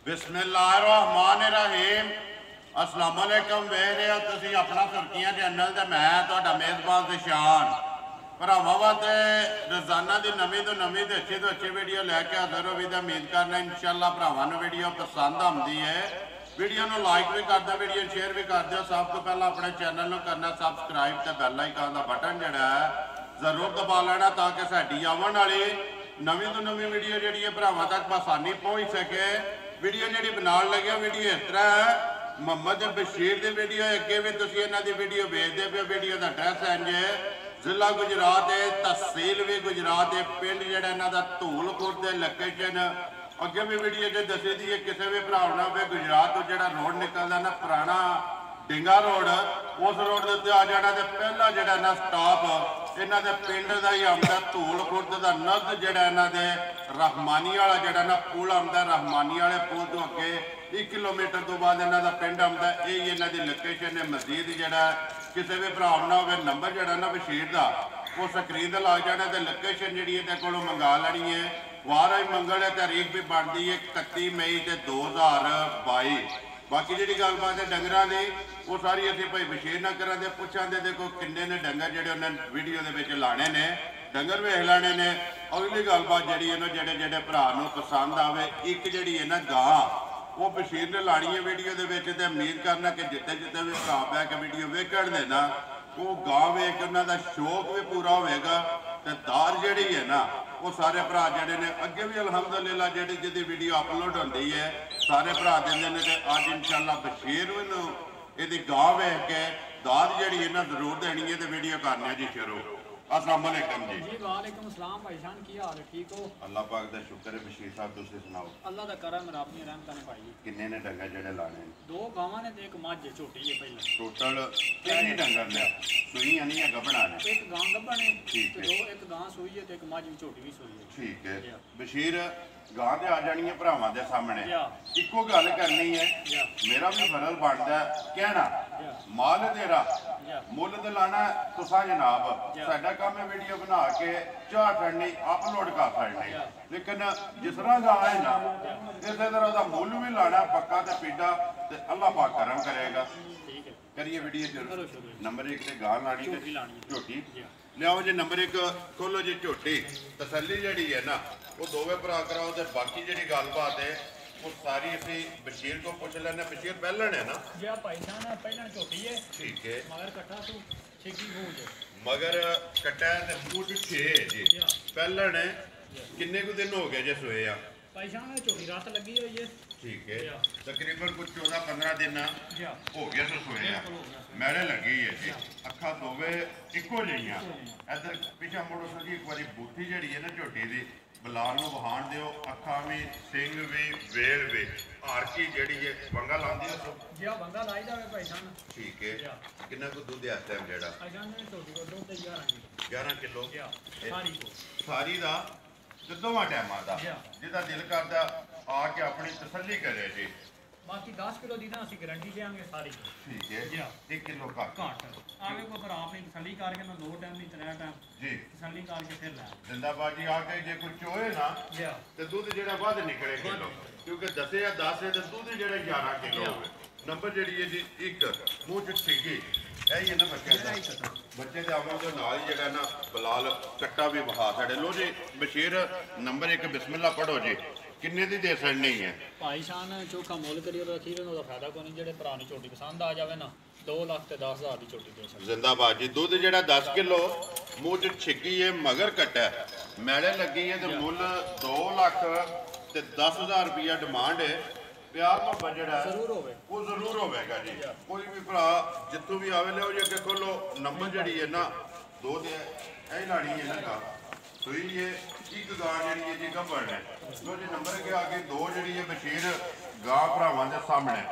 बिस्मिल्लाहिर्रहमानिर्रहीम। अस्सलाम वालेकुम। वेख रहे हो तुसीं अपना सुर्खियां चैनल ते मैं तुहाडा मेज़बान ज़शान भरावां वास्ते रोज़ाना की नवीं तो नवीं ते अच्छी वीडियो लैके हाज़र हो भी तो उम्मीद करना इंशाअल्लाह भरावां नूं वीडियो पसंद आती है। वीडियो नूं लाइक भी कर दो, वीडियो शेयर भी कर दो। सब तो पहला अपने चैनल नूं करना सबसक्राइब ते बैल आइकन का बटन जिहड़ा है जरूर दबा लेना ताकि साडी आवन वाली नवीं तो नवीं वीडियो जिहड़ी है भरावां तक आसानी पहुँच सके। वीडियो जी बनाने लगे वीडियो इस तरह है मोहम्मद बशीर की वीडियो अगे भी तुम इन्हों की वीडियो भेजते पे। वीडियो का एड्रैस इंज है जिला गुजरात है, तहसील भी गुजरात है, पिंड जोड़ा इन्हों का धूलखुर्द है, लोकेशन अगे भी वीडियो जो दसी दी है। किसी भी भरा ना हो गुजरात तो जो रोड निकलता ना पुराना डिंगा रोड उस रोड के उत्ते आ जाना। तो पहला जोड़ा ना स्टॉप इन्हों के पिंड का ही आंदा धूलखुर्द का नद जोड़ा इन्हों के रहमानी वाला जोड़ा ना पुल आंदा। रहमानी वाले पुल तो अगे 1 किलोमीटर तो बाद इन्हों का पिंड आंदा। यही इन्हों की लोकेशन है। मजीद जोड़ा किसी भी भरा ना हो नंबर जोड़ा ना बशीर का वो स्क्रीन पर लग जाना। तो लोकेशन जी को मंगा लैनी है। वार आज मंगल है, तारीख भी बनती है 31 मई 2022। बाकी जी गलबात है डंगर की वो सारी अभी भाई बशीर ना करा दे पुछा दे देखो किन्ने ने डंगर जोड़े उन्हें वीडियो के लाने ने डंगर वेख लाने ने। अगली गलबात जी जोड़े जोड़े भरा पसंद आवे एक जी है ना गां वो बशीर ने लानी है वीडियो के। उम्मीद करना कि जिते जिते भी भरा पै के वीडियो वेखण देना वो गां वेख के उन्होंने शौक भी पूरा होगा। तो दार जी है ना वो सारे भरा जोड़े ने अगे भी अलहमदुलिल्लाह जी जी वीडियो अपलोड होती है सारे भरा देंगे ने। तो अज इंशाअल्लाह बशीर ये गां वेख के दाद जी है ना जरूर देनी है। तो वीडियो करने जी शुरू। अस्सलाम वालेकुम जी। जी वालेकुम सलाम भाईजान, की हाल है? ठीक हो? अल्लाह पाक दा शुक्र है। बशीर साहब तुसीं सुनाओ। अल्लाह दा करम है, अपनी रहमत ने भाई। किन्ने ने डंगर जेड़े लाने? 2 गावां ने ते एक मझ छोटी है। पहले टोटल कितनी डंगर ने? सुईयां नहीं है गबड़ा ने? एक गां गब्बन है ठीक है। ते एक गां सूई है ते एक मझ भी छोटी भी सूई है। ठीक है बशीर गां ते आ जानी है भरावां दे सामने। या इको गल करनी है या मेरा भी फर्ज बनता है कहना या माल तेरा या मुल ते लाना तुसा जनाब। या। साडा काम है वीडियो बना के चाह छड़नी अपलोड कर छड़नी। या। लेकिन जिस तरह गां है ना इस तरह का मुल भी लाना पक्का ते पीडा ते अल्लाह पाक करम करेगा। ठीक है करिए वीडियो करो शुरू। शुरू। नंबर 1 ते गां लानी झोटी लानी है। झोटी या लियाओ जी। नंबर 1 खोलो जी झोटी। तसल्ली जी है ना वो दोवे भरा कराओ। तो बाकी जी गलबात है वो सारी असी बशीर को पूछ लेना। बशीर पहलन है ना? जी भाईजान पहले छोटी है। ठीक है मगर कट्ठा तू छेकी बूझ मगर कट्टा है मूठ 6 है जी। या पहलन है किन्ने को दिन हो गए जे सोए आ? भाईजान छोटी रात लगी हुई है। ठीक है या। तकरीबन कुछ 14-15 दिन या हो गया सो सोए आ। बिल्कुल हो गया। मैड़े लगी है जी। या। अखा दोवे इको जइयां। इधर पिछा मुड़ो सो जी एक बारी बूथी जी है ना झोटी की बलाल में वहाण दिओ। अखा भी सिंग भी वेल भी हारकी जी है वंगा लाँदी हो। जी बंगा लाई जाए भाईजान। ठीक है या। कितना को दूध है इस टाइम जेड़ा? भाईजान ने छोटी को 2 ते 11 किलो 11 किलो या सारी को सारी का ते दोवां टाइमां दा या। जिहदा दिल करदा आके अपनी तसल्ली करे जी। बाकी 10 किलो दी ना असं गारंटी देंगे सारी। ठीक है या। 1 किलो घट घट आगे को फिर आपने तसली करके ना 2 टाइम नहीं 3 टाइम जी। तसली करके फिर लै जिंदाबाजी आके जे कोई चोए ना या तो दूध जेड़ा वध निकले किलो क्योंकि दसे या 10 है तो दूध जेड़ा 11 किलो होवे। नंबर जेड़ी है जी 1 मूँह च छिगी यही है ना बच्चे का। बच्चे के आवन के नाल ही जेड़ा ना बलाल कट्टा भी बहा छड़े। लो जी बशीर नंबर 1 बिस्मिल्लाह पढ़ो जी। किन्ने दी दे छड़नी है? भाई शान चोखा मोल करिए तो अखीर में फायदा को नहीं। जेडे पुरानी छोटी पसंद आ जाए ना 2 लाख ते 10,000 की छोटी दे सकते। जिंदाबाद जी। दूध जेड़ा 10 किलो मूँह च छिगी है मगर कट्टा मैले लगी है तो मुल 2 लाख ते 10,000 रुपया डिमांड है। प्यार मुहब्बत जेड़ा जरूर होवे वो जरूर होगा जी। कोई भी भरा जितों भी आवे लो जी खोलो नंबर जी है ना 2 दे यही लानी है ना गा सुई है 1 गां जी है जी गब्बड़ है। लो जी नंबर के आगे 2 जी है बशीर गां भरावां दे सामने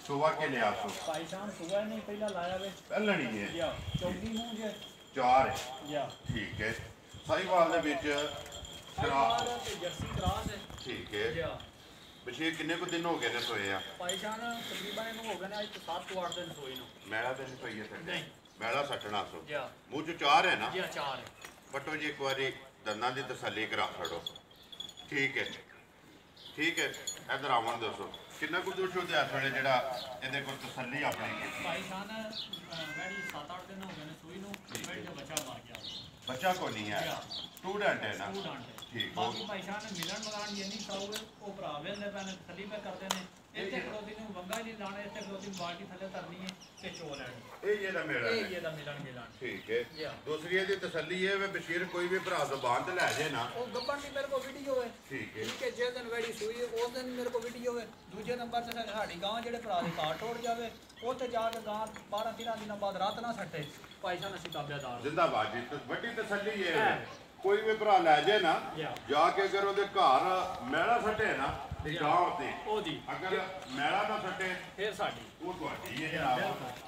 सुबह के लिया सो भाई शान सुबह नहीं पहला लाया वे पहलनी है या चौकी मुंह जे 4 है। या ठीक है साहिवाल दे विच शराब ते जर्सी क्रॉस है। ठीक है या बशीर किन्ने को दिन हो गए ने सोए आ? भाई शान तकरीबन इन्हों हो गए ना 7 to 8 दिन सोई नो। मैला तो नहीं पई है नहीं मैला सटना सो या मुँह च 4 है ना? जी 4 है। बटो जी एक बारी दंदां की तसल्ली करा छड़ो। ठीक है ਠੀਕ ਹੈ। ਇਧਰ ਆਵਣ ਦੱਸੋ ਕਿੰਨਾ ਕੁ ਦੁੱਧ ਚੋਦੇ ਇਸ ਵੇਲੇ ਜਿਹੜਾ ਇਹਦੇ ਕੋਲ ਤਸੱਲੀ ਆਪਣੀ ਕੀਤੀ? ਭਾਈ ਖਾਨ ਮੈਡੀ 7-8 ਦਿਨ ਹੋ ਗਏ ਨੇ ਸੂਈ ਨੂੰ, ਮੈਡੀ ਦਾ ਬੱਚਾ ਮਰ ਗਿਆ। ਬੱਚਾ ਕੋਈ ਨਹੀਂ ਹੈ, ਸਟੂਡੈਂਟ ਹੈ ਨਾ? ਠੀਕ। ਬਾਕੀ ਭਾਈ ਸਾਹਿਬ ਨੇ ਮਿਲਣ ਮਗਾਣ ਜੇ ਨਹੀਂ ਸਾਊ ਉਹ ਭਰਾ ਵੇਲੇ ਪੈਣੇ ਥੱਲੀ ਪੈ ਕਰਦੇ ਨੇ। ਇੱਥੇ ਖਲੋਤੀ ਨੂੰ ਵੰਗਾ ਨਹੀਂ ਲਾਣਾ, ਇੱਥੇ ਖਲੋਤੀ ਬਾਲਟੀ ਥੱਲੇ ਧਰਨੀ ਹੈ ਤੇ ਚੋ ਲੈਣੀ। ਇਹ ਇਹਦਾ ਮਿਲਣ ਇਹ ਇਹਦਾ ਮਿਲਣ ਗਿਲਣ। ਠੀਕ ਹੈ। ਦੂਸਰੀ ਇਹਦੀ ਤਸੱਲੀ ਹੈ ਵੀ ਬਸ਼ੀਰ ਕੋਈ ਵੀ ਭਰਾ ਜ਼ਬਾਨ ਤੇ ਲੈ ਜੇ ਨਾ, ਉਹ ਗੱਬਣ ਦੀ ਮੇਰੇ ਕੋਲ ਵੀਡੀਓ ਹੈ। ਠੀਕ ਹੈ। ਠੀਕ ਹੈ, ਜੇ ਦਿਨ ਵੈੜੀ ਸੂਈ ਉਸ ਦਿਨ ਮੇਰੇ ਕੋਲ ਵੀਡੀਓ ਹੈ। ਦੂਜੇ ਨੰਬਰ ਤੇ ਸਾਡੀ ਗਾਂ ਜਿਹੜੇ ਭਰਾ ਦੀ ਕਾਰ ਟੋੜ ਜਾਵੇ ਉੱਥੇ ਜਾ ਕੇ ਗਾਂ 12-13 ਦਿਨਾਂ ਬਾਅਦ ਰਾਤ ਨਾ ਸੱਟੇ, ਭਾਈ ਸਾਹਿਬ ਅਸੀਂ ਤਾਬੇਦਾਰ। ਜ਼ਿੰਦਾਬਾਦ ਜੀ। ਵੱਡੀ ਤਸੱਲੀ ਹੈ ਕੋਈ ਵੀ ਭਰਾ ਲੈ ਜੇ ਨਾ, ਜਾ ਕੇ ਅਗਰ ਉਹਦੇ ਘਰ ਮੈਲਾ ਸੱਟੇ ਨਾ ਤੇ ਗਾਂ ਉੱਤੇ ਉਹਦੀ, ਅਗਰ ਮੈਲਾ ਨਾ ਸੱਟੇ ਫਿਰ ਸਾਡੀ ਉਹ ਤੁਹਾਡੀ ਹੈ ਜਨਾਬ।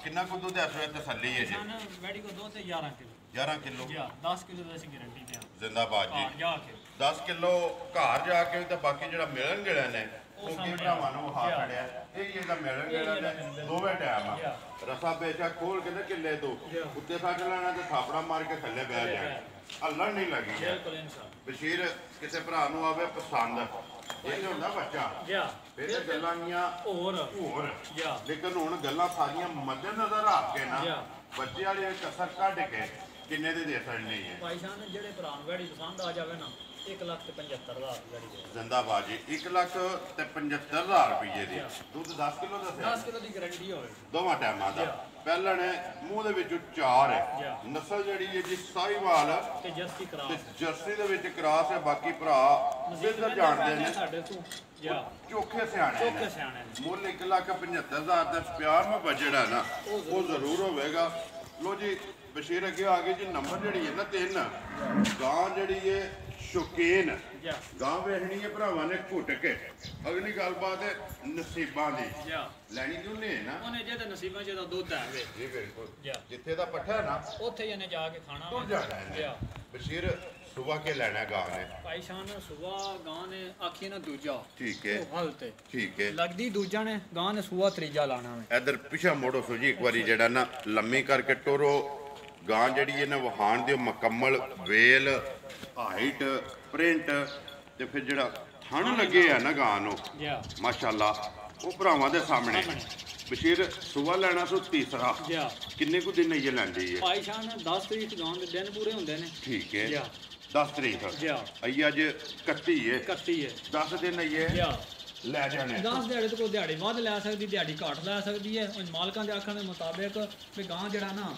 ਕਿੰਨਾ ਕੁ ਦੁੱਧ ਇਸ ਵੇਲੇ ਤਸੱਲੀ ਹੈ ਜੀ? ਵੈੜੀ ਕੋ 2 ਤੇ 11 ਕਿਲੋ। 11 ਕਿਲੋ। 10 ਕਿਲੋ ਦੀ ਅਸੀਂ ਗਾਰੰਟੀ ਤੇ ਆ। ਜ਼ਿੰਦਾਬਾਦ ਜੀ। ਜਾ ਕੇ 10 ਕਿਲੋ ਘਰ ਜਾ ਕੇ ਤੇ ਬਾਕੀ ਜਿਹੜਾ ਮਿਲਣ ਗਿਲਣ ਨੇ ਉਹ ਕੀ ਭਰਾਵਾਂ ਨੂੰ ਹਾਰ ਖੜਿਆ। ਇਹ ਇਹਦਾ ਮਿਲਣ ਗਿਲਣ ਨੇ ਦੋਵੇਂ ਟਾਈਮ ਆ। ਰਸਾ ਬੇਚਾ ਖੋਲ ਕੇ ਤੇ ਕਿੱਲੇ ਤੋਂ ਉੱਤੇ ਸੱਟ ਲੈਣਾ ਤੇ ਥਾਪੜਾ ਮਾਰ ਕੇ ਥੱਲੇ ਬਹਿ ਜਾਣਾ, ਹੱਲਣ ਨਹੀਂ ਲੱਗੀ। ਬਿਲਕੁਲ ਇਨਸਾਨ ਬਸ਼ੀਰ ਕਿਸੇ ਭਰਾ ਨੂੰ ਆਵੇ ਪਸੰਦ, ਇਹ ਹੁੰਦਾ ਬੱਚਾ ਫਿਰ ਇਹ ਗੱਲਾਂ ਗੀਆਂ ਹੋਰ। ਲੇਕਿਨ ਹੁਣ ਗੱਲਾਂ ਸਾਰੀਆਂ ਮੱਦੇ ਨਜ਼ਰ ਰੱਖ ਕੇ ਨਾ ਬੱਚੇ ਵਾਲੀ ਕਸਰ ਕੱਢ ਕੇ ਕਿੰਨੇ ਦੇ ਸਕਣੀ ਹੈ? ਭਾਈ ਸਾਹਿਬ ਨੇ ਜਿਹੜੇ ਭਰਾ ਨੂੰ ਵੈੜੀ ਪਸੰਦ ਆ ਜਾਵੇ ਨਾ 1,75,000 ਵੈੜੀ ਦੇ। ਜ਼ਿੰਦਾਬਾਦ ਜੀ। 1,75,000 ਰੁਪਏ ਦੀ। ਦੁੱਧ 10 ਕਿਲੋ ਦੱਸਿਆ? 10 ਕਿਲੋ ਦੀ ਗਾਰੰਟੀ ਹੋਵੇ ਦੋਵਾਂ ਟਾਈਮਾਂ ਦਾ। ਪਹਿਲਣ ਮੂੰਹ ਦੇ ਵਿੱਚੋਂ 4 ਹੈ। ਨਸਲ ਜਿਹੜੀ ਹੈ ਜੀ ਸਾਹੀਵਾਲ ਤੇ ਜਰਸੀ ਕਰਾਸ, ਤੇ ਜਰਸੀ ਦੇ ਵਿੱਚ ਕਰਾਸ ਹੈ। ਬਾਕੀ ਭਰਾ ਬਿਲਕੁਲ ਜਾਣਦੇ ਨੇ, ਸਾਡੇ ਤੋਂ ਚੋਖੇ ਸਿਆਣੇ ਨੇ। ਮੁੱਲ 1,75,000 ਦਾ ਪਿਆਰ ਮੁਹੱਬਤ ਜਿਹੜਾ ਨਾ ਉਹ ਜ਼ਰੂਰ ਹੋਵੇਗਾ। ਲੋ ਜੀ ਬਸ਼ੀਰ ਅੱਗੇ ਆ ਗਏ ਜੀ। ਨੰਬਰ ਜਿਹੜੀ ਹੈ ਨਾ 3 ਗਾਂ ਜਿਹੜੀ ਹੈ ਸ਼ੌਕੀਨ ਗਾਂ ਵੇਖਣੀ ਹੈ ਭਰਾਵਾਂ ਨੇ ਘੁੱਟ ਕੇ। ਅਗਲੀ ਗੱਲਬਾਤ ਹੈ ਨਸੀਬਾਂ ਦੀ। ਲੈਣੀ ਕਿਉਂ ਨਹੀਂ ਨਾ ਉਹਨੇ ਜਿਹਦੇ ਨਸੀਬਾਂ 'ਚ ਦਾ ਦੁੱਧ ਹੈ ਵੇ ਜੀ ਬਿਲਕੁਲ। ਜਿੱਥੇ ਦਾ ਪੱਠਾ ਨਾ ਉੱਥੇ ਇਹਨੇ ਜਾ ਕੇ ਖਾਣਾ ਤੁਰ ਜਾਣਾ ਹੈ। ਬਸ਼ੀਰ ਸੁਬਾ ਕੇ ਲੈਣਾ ਗਾਂ ਨੇ? ਭਾਈ ਸ਼ਾਨ ਸੁਬਾ ਗਾਂ ਨੇ ਆਖੀ ਨਾ ਦੂਜਾ। ਠੀਕ ਹੈ। ਹਲ ਤੇ ਠੀਕ ਹੈ। ਲੱਗਦੀ ਦੂਜਾ ਨੇ ਗਾਂ ਨੇ ਸੁਬਾ ਤੀਜਾ ਲਾਣਾ ਵੇ। ਇਧਰ ਪਿਛਾ ਮੋੜੋ ਸੋ ਜੀ ਇੱਕ ਵਾਰੀ ਜਿਹੜਾ ਨਾ ਲੰਮੀ ਕਰਕੇ ਟੋਰੋ। ਗਾਂ ਜਿਹੜੀ ਹੈ ਨਾ ਵਹਾਣ ਦਿਓ ਮੁਕੰਮਲ ਵੇਲ, ਹਾਈਟ, ਪ੍ਰਿੰਟ ਤੇ ਫਿਰ ਜਿਹੜਾ ਥਣ ਲੱਗੇ ਆ ਨਾ ਗਾਂ ਨੂੰ ਮਾਸ਼ਾਅੱਲਾ ਉਹ ਭਰਾਵਾਂ ਦੇ ਸਾਹਮਣੇ। ਬਸ਼ੀਰ ਸੁਬਾ ਲੈਣਾ ਸੋ ਤੀਸਰਾ ਕਿੰਨੇ ਕੁ ਦਿਨ ਇਹ ਲੈਂਦੀ ਹੈ? ਭਾਈ ਸ਼ਾਨ 10 ਤਰੀਕ ਗਾਂ ਦੇ ਦਿਨ ਪੂਰੇ ਹੁੰਦੇ ਨੇ। ਠੀਕ ਹੈ। 10 ਤਰੀਕ ਅਈ ਅੱਜ 31 ਹੈ। 31 ਹੈ। 10 ਦਿਨ ਇਹ ਲੈ ਜਾਣੇ। 10 ਦਿਹਾੜੇ ਤੋਂ ਕੋਈ ਦਿਹਾੜੀ ਵੱਧ ਲੈ ਸਕਦੀ, ਦਿਹਾੜੀ ਘੱਟ ਲੈ ਸਕਦੀ ਹੈ। ਮਾਲਕਾਂ ਦੇ ਆਖਣ ਦੇ ਮੁਤਾਬਿਕ ਵੀ ਗਾਂ ਜਿਹੜਾ ਨਾ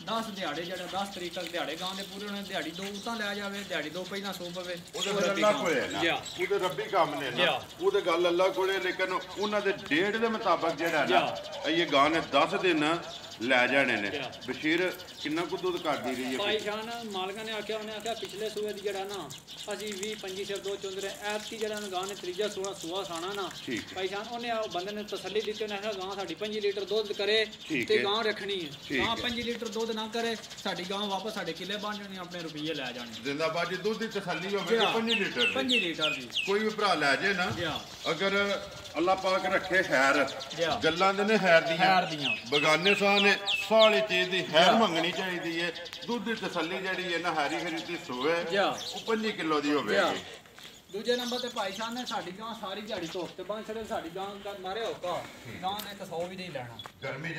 10 ਦਿਹਾੜੇ ਜਿਹੜਾ 10 ਤਰੀਕ ਤੱਕ ਦਿਹਾੜੇ ਗਾਂ ਦੇ ਪੂਰੇ ਹੋਣੇ। ਦਿਹਾੜੀ 2 ਉਤਾਂ ਲੈ ਜਾਵੇ, ਦਿਹਾੜੀ 2 ਪਹਿਲਾਂ ਸੋ ਪਵੇ। ਉਹਦੇ ਅੱਲਾ ਕੋਲੇ ਨਾ, ਉਹਦੇ ਰੱਬੀ ਕੰਮ ਨੇ ਨਾ, ਉਹਦੇ ਗੱਲ ਅੱਲਾ ਕੋਲੇ। ਲੇਕਿਨ ਉਹਨਾਂ ਦੇ ਡੇਟ ਦੇ ਮੁਤਾਬਕ ਜਿਹੜਾ ਨਾ ਇਹ ਗਾਂ ਨੇ 10 ਦਿਨ ਲੈ ਜਾਣੇ ਨੇ। ਬਸ਼ੀਰ ਕਿੰਨਾ ਕੁ ਦੁੱਧ ਕੱਢਦੀ ਰਹੀ ਹੈ? ਭਾਈ ਜਾਨ ਮਾਲਕਾਂ ਨੇ ਆਖਿਆ, ਉਹਨੇ ਆਖਿਆ ਪਿਛਲੇ ਸੂਏ ਦੀ ਜਿਹੜਾ ਨਾ ਅਸੀਂ 20-25 ਸਿਰ 2 ਚੁੰਦਰੇ ਐਤਕੀ ਜਿਹੜਾ ਗਾਂ ਨੇ ਤੀਜਾ ਸੂਆ ਖਾਣਾ ਨਾ। ਭਾਈ ਜਾਨ ਉਹਨੇ ਬੰਦੇ ਨੇ ਤਸੱਲੀ ਦਿੱਤੀ, ਉਹਨੇ ਆਖਿਆ ਗਾਂ ਸਾਡੀ 5 ਲੀਟਰ ਦੁੱਧ ਕਰੇ ਤੇ ਗਾਂ ਰੱਖਣੀ ਹੈ। ਗਾਂ 5 ਲੀਟਰ ਦੁੱਧ ਨਾ ਕਰੇ ਸਾਡੀ ਗਾਂ ਵਾਪਸ ਸਾਡੇ ਕਿੱਲੇ ਬਣ ਜਾਣੀ, ਆਪਣੇ ਰੁਪਈਏ ਲੈ ਜਾਣੇ। ਜ਼ਿੰਦਾਬਾਦ ਜੀ। ਦੁੱਧ ਦੀ ਤਸੱਲੀ ਹੋਵੇ 5 ਲੀਟਰ 5 ਲੀਟਰ ਦੀ। ਕੋਈ ਵੀ ਭਰਾ ਲੈ ਜੇ ਨਾ, ਅਗਰ ਅੱਲਾਹ ਪਾਕ ਰੱਖੇ ਖੈਰ, ਗੱਲਾਂ ਦੇ ਨੇ ਖੈਰ ਦੀਆਂ ਬਗਾਨੇ ਸਾਹ ਨੇ ਸਾਰੀ ਚੀਜ਼ ਦੀ ਖੈਰ ਮੰਗਣੀ ਚਾਹੀਦੀ ਹੈ। ਦੁੱਧ ਦੀ ਤਸੱਲੀ ਜਿਹੜੀ ਹੈ ਨਾ ਹੈਰੀ ਖਰੀ ਦੀ ਸੋਵੇ ਉਹ 5 ਕਿਲੋ ਦੀ ਹੋਵੇਗੀ। ਦੂਜੇ ਨੰਬਰ ਤੇ ਭਾਈ ਸਾਹਿਬ ਨੇ ਸਾਡੀ ਗਾਂ ਸਾਰੀ ਦਿਹਾੜੀ ਧੁੱਪ ਤੇ ਬੰਨ ਛੜੇ। ਸਾਡੀ ਗਾਂ ਮਾਰੇ ਹੋਕਾ ਗਾਂ ਨੇ 100 ਵੀ ਨਹੀਂ ਲੈਣਾ। ਗਰਮੀ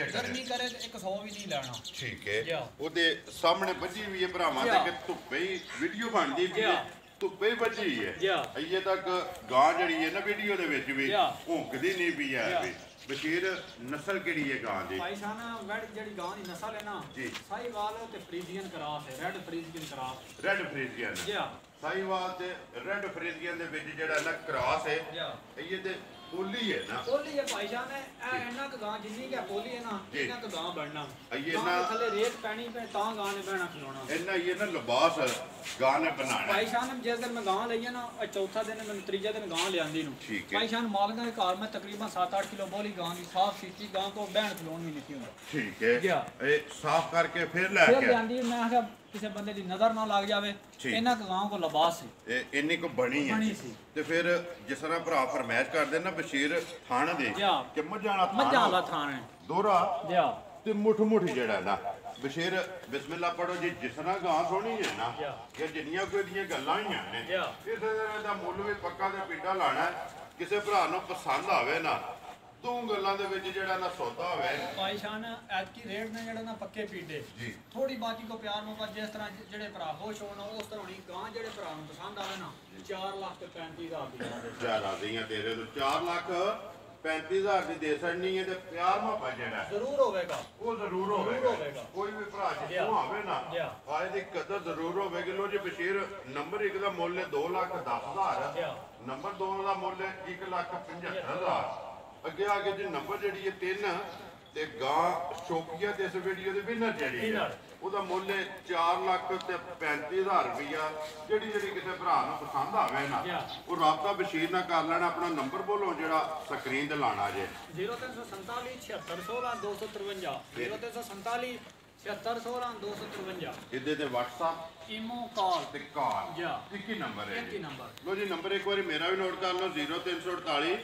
ਕਰੇ ਤੇ 100 ਵੀ ਨਹੀਂ ਲੈਣਾ। ਠੀਕ ਹੈ। ਉਹਦੇ ਸਾਹਮਣੇ ਵੱਜੀ ਵੀ ਹੈ ਭਰਾਵਾਂ ਤੇ ਕਿ ਧੁੱਪੇ ਹੀ ਵੀਡੀਓ ਬਣਦੀ ਵੀ ਹੈ, ਧੁੱਪੇ ਵੱਜੀ ਹੈ। ਅਜੇ ਤੱਕ ਗਾਂ ਜਿਹੜੀ ਹੈ ਨਾ ਵੀਡੀਓ ਦੇ ਵਿੱਚ ਵੀ ਭੌਂਕਦੀ ਨਹੀਂ ਪਈ ਹੈ। ਬਸ਼ੀਰ ਨਸਲ ਕਿਹੜੀ ਹੈ ਗਾਂ ਦੀ? ਭਾਈ ਸਾਹਿਬ ਵੈੜ ਜਿਹੜੀ ਗਾਂ ਦੀ ਨਸਲ ਹੈ ਨਾ ਸਾਹੀਵਾਲ ਤੇ ਫਰੀਜ਼ੀਅਨ ਕਰਾਸ ਹੈ। Red Friesian cross. Red Friesian Sahiwal ਤੇ ਰੈੱਡ ਫਰੀਜ਼ੀਅਨ ਦੇ ਵਿੱਚ ਜਿਹੜਾ ਨਾ ਕਰਾਸ ਹੈ ਇਹ ਤੇ ਪੋਲੀ ਹੈ ਨਾ। ਪੋਲੀ ਹੈ ਭਾਈ ਸਾਹਿਬ ਨੇ ਇੰਨਾ ਕੁ ਗਾਂ ਜਿੰਨੀ ਕਿ ਪੋਲੀ ਹੈ ਨਾ ਇੰਨਾ ਕੁ ਗਾਂ ਬਣਨਾ। ਗਾਂ ਥੱਲੇ ਰੇਤ ਪੈਣੀ ਪਏ ਤਾਂ ਗਾਂ ਨੇ ਬਹਿਣਾ ਖਿਲਾਉਣਾ। ਇੰਨਾ ਇਹ ਨਾ ਲਿਬਾਸ ਗਾਂ ਨੇ ਬਣਾਉਣਾ। ਭਾਈ ਸਾਹਿਬ ਨੇ ਜਿਸ ਦਿਨ ਮੈਂ ਗਾਂ ਲਈ ਹੈ ਨਾ ਚੌਥਾ ਦਿਨ ਮੈਨੂੰ ਤੀਜਾ ਦਿਨ ਗਾਂ ਲਿਆਂਦੀ ਨੂੰ। ਭਾਈ ਸਾਹਿਬ ਮਾਲਕਾਂ ਦੇ ਘਰ ਮੈਂ ਤਕਰੀਬਨ 7-8 ਕਿਲੋ ਬੋਲੀ ਗਾਂ ਦੀ ਸਾਫ ਸੀਤੀ ਗਾਂ ਤੋਂ ਬਹਿਣ ਖਿਲਾਉਣ ਵੀ ਨਹੀਂ ਹੁੰਦਾ। ਠੀਕ ਹੈ। ਇਹ ਸਾਫ਼ ਕਰਕੇ ਫਿਰ ਲੈ ਕੇ ਲਿਆਂਦੀ। ਮੈਂ ਆਖਿਆ ਕਿਸੇ ਬੰਦੇ ਦੀ ਨਜ਼ਰ ਨਾ ਲੱਗ ਜਾਵੇ। ਇਹਨਾਂ ਗਾਂ ਕੋ ਲਿਬਾਸ ਸੀ, ਇੰਨੀ ਕੋ ਬਣੀ ਹੈ ਤੇ ਫਿਰ ਜਿਸ ਤਰ੍ਹਾਂ ਭਰਾ ਫਰਮਾਇਸ਼ ਕਰਦੇ ਨਾ ਬਸ਼ੀਰ ਥਾਣ ਦੇ ਕਿ ਮੱਝਾਂ ਵਾਲਾ ਥਾਣ ਹੈ ਦੋਹਰਾ ਤੇ ਮੁੱਠ ਜਿਹੜਾ ਨਾ। ਬਸ਼ੀਰ ਬਿਸਮਿਲ੍ਲਾ ਪੜੋ ਜੀ। ਜਿਸ ਤਰ੍ਹਾਂ ਗਾਂ ਸੋਹਣੀ ਹੈ ਨਾ ਕਿ ਜਿੰਨੀਆਂ ਕੋਈ ਦੀਆਂ ਗੱਲਾਂ ਹੀ ਨੇ ਇਸ ਦਾ ਮੁੱਲ ਵੀ ਪੱਕਾ ਤੇ ਪੀਡਾ ਲਾਣਾ ਕਿਸੇ ਭਰਾ ਨੂੰ ਪਸੰਦ ਆਵੇ ਨਾ ਤੂੰ ਗੱਲਾਂ ਦੇ ਵਿੱਚ ਜਿਹੜਾ ਨਾ ਸੌਦਾ ਹੋਵੇ ਪਾਈਸ਼ਾਨ ਐਤਕੀ ਰੇਟ ਨੇ ਜਿਹੜਾ ਨਾ ਪੱਕੇ ਪੀੜੇ ਜੀ ਥੋੜੀ ਬਾਕੀ ਕੋ ਪਿਆਰ ਮੁਹੱਬਤ ਜਿਸ ਤਰ੍ਹਾਂ ਜਿਹੜੇ ਭਰਾ ਖੁਸ਼ ਹੋਣ ਉਸ ਤਰ੍ਹਾਂ ਨਹੀਂ ਗਾਂ ਜਿਹੜੇ ਭਰਾ ਨੂੰ ਪਸੰਦ ਆਵੇ ਨਾ 4,35,000 ਦੀ ਜ਼ਿਆਦਾ ਦੀਆਂ ਤੇਰੇ ਤੋਂ 4,35,000 ਦੀ ਦੇ ਛੱਡਣੀ ਹੈ ਤੇ ਪਿਆਰ ਮੁਹੱਬਤ ਜਿਹੜਾ ਜ਼ਰੂਰ ਹੋਵੇਗਾ ਉਹ ਜ਼ਰੂਰ ਹੋਵੇਗਾ ਕੋਈ ਵੀ ਭਰਾ ਜਿੱਥੋਂ ਆਵੇ ਨਾ ਆਏ ਦੀ ਕਦਰ ਜ਼ਰੂਰ ਹੋਵੇਗੀ। ਲੋ ਜੀ ਬਸ਼ੀਰ ਨੰਬਰ 1 ਦਾ ਮੁੱਲ 2,10,000 ਨੰਬਰ 2 ਦਾ ਮੁੱਲ 1,75,000 ਅੱਗੇ ਆ ਕੇ ਜੀ ਨੰਬਰ ਜਿਹੜੀ ਹੈ 3 ਤੇ ਗਾਂ ਸ਼ੌਕੀਆ ਤੇ ਇਸ ਵੀਡੀਓ ਦੇ ਵਿਨਰ ਜਿਹੜੀ ਹੈ ਉਹਦਾ ਮੁੱਲ 4,35,000 ਰੁਪਇਆ। ਜਿਹੜੀ ਕਿਸੇ ਭਰਾ ਨੂੰ ਪਸੰਦ ਆਵੇ ਨਾ ਉਹ ਰਾਬਤਾ ਬਸ਼ੀਰ ਨਾਲ ਕਰ ਲੈਣਾ। ਆਪਣਾ ਨੰਬਰ ਬੋਲੋ ਜਿਹੜਾ ਸਕਰੀਨ ਤੇ ਲਾਣਾ ਜੇ 0347 7616 253 0347 7616 253 ਇਹਦੇ ਤੇ WhatsApp ਇਮੋ ਕਾਲ ਤੇ ਕਾਲ ਇੱਕ ਹੀ ਨੰਬਰ ਹੈ। ਲੋ ਜੀ ਨੰਬਰ ਇੱਕ ਵਾਰੀ ਮੇਰਾ ਵੀ ਨੋਟ ਕਰ ਲਓ 0348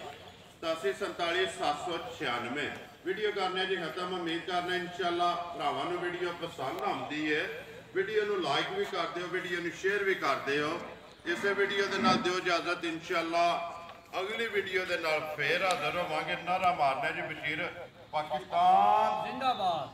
8747 796। ਵੀਡੀਓ ਕਰਨੇ ਜੀ ਖਤਮ। ਉਮੀਦ ਕਰਨਾ ਇਨਸ਼ਾਅੱਲਾ ਭਰਾਵਾਂ ਨੂੰ ਵੀਡੀਓ ਪਸੰਦ ਆਉਂਦੀ ਹੈ। ਵੀਡੀਓ ਨੂੰ ਲਾਈਕ ਵੀ ਕਰ ਦਿਓ, ਵੀਡੀਓ ਨੂੰ ਸ਼ੇਅਰ ਵੀ ਕਰ ਦਿਓ। ਇਸੇ ਵੀਡੀਓ ਦੇ ਨਾਲ ਦਿਓ ਇਜਾਜ਼ਤ। ਇਨਸ਼ਾਅੱਲਾ ਅਗਲੀ ਵੀਡੀਓ ਦੇ ਨਾਲ ਫੇਰ ਹਾਜ਼ਰ ਹੋਵਾਂਗੇ। ਨਾਰਾ ਮਾਰਨਾ ਜੀ ਬਸ਼ੀਰ ਪਾਕਿਸਤਾਨ ਜ਼ਿੰਦਾਬਾਦ।